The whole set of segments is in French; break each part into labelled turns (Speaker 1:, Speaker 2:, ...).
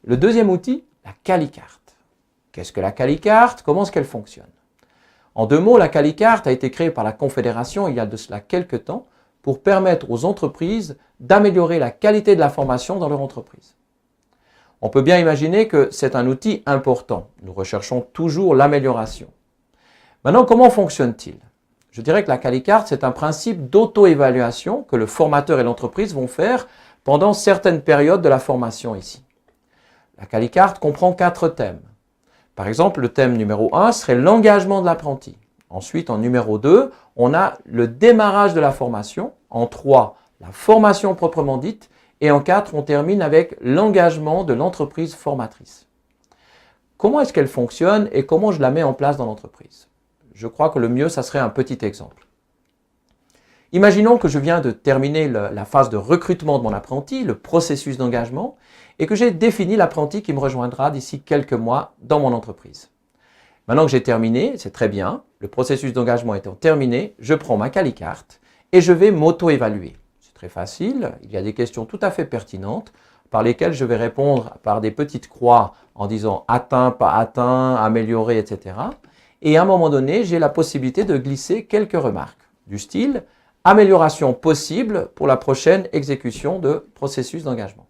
Speaker 1: Le deuxième outil, la Calicarte. Qu'est-ce que la Calicarte? Comment est-ce qu'elle fonctionne? En deux mots, la Calicarte a été créée par la Confédération il y a de cela quelques temps pour permettre aux entreprises d'améliorer la qualité de la formation dans leur entreprise. On peut bien imaginer que c'est un outil important. Nous recherchons toujours l'amélioration. Maintenant, comment fonctionne-t-il? Je dirais que la Calicarte, c'est un principe d'auto-évaluation que le formateur et l'entreprise vont faire pendant certaines périodes de la formation ici. La Calicarte comprend 4 thèmes. Par exemple, le thème numéro 1 serait l'engagement de l'apprenti. Ensuite, en numéro 2, on a le démarrage de la formation. En 3, la formation proprement dite. Et en 4, on termine avec l'engagement de l'entreprise formatrice. Comment est-ce qu'elle fonctionne et comment je la mets en place dans l'entreprise? Je crois que le mieux, ça serait un petit exemple. Imaginons que je viens de terminer la phase de recrutement de mon apprenti, le processus d'engagement, et que j'ai défini l'apprenti qui me rejoindra d'ici quelques mois dans mon entreprise. Maintenant que j'ai terminé, c'est très bien, le processus d'engagement étant terminé, je prends ma Calicarte et je vais m'auto-évaluer. C'est très facile, il y a des questions tout à fait pertinentes par lesquelles je vais répondre par des petites croix en disant atteint, pas atteint, amélioré, etc. Et à un moment donné, j'ai la possibilité de glisser quelques remarques du style amélioration possible pour la prochaine exécution de processus d'engagement.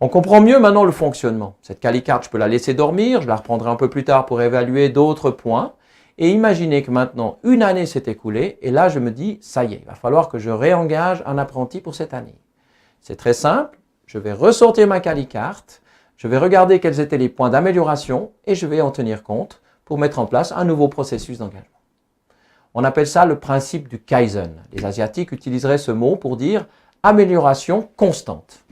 Speaker 1: On comprend mieux maintenant le fonctionnement. Cette Calicarte, je peux la laisser dormir, je la reprendrai un peu plus tard pour évaluer d'autres points. Et imaginez que maintenant, une année s'est écoulée et là, je me dis, ça y est, il va falloir que je réengage un apprenti pour cette année. C'est très simple, je vais ressortir ma Calicarte, je vais regarder quels étaient les points d'amélioration et je vais en tenir compte pour mettre en place un nouveau processus d'engagement. On appelle ça le principe du Kaizen. Les Asiatiques utiliseraient ce mot pour dire amélioration constante.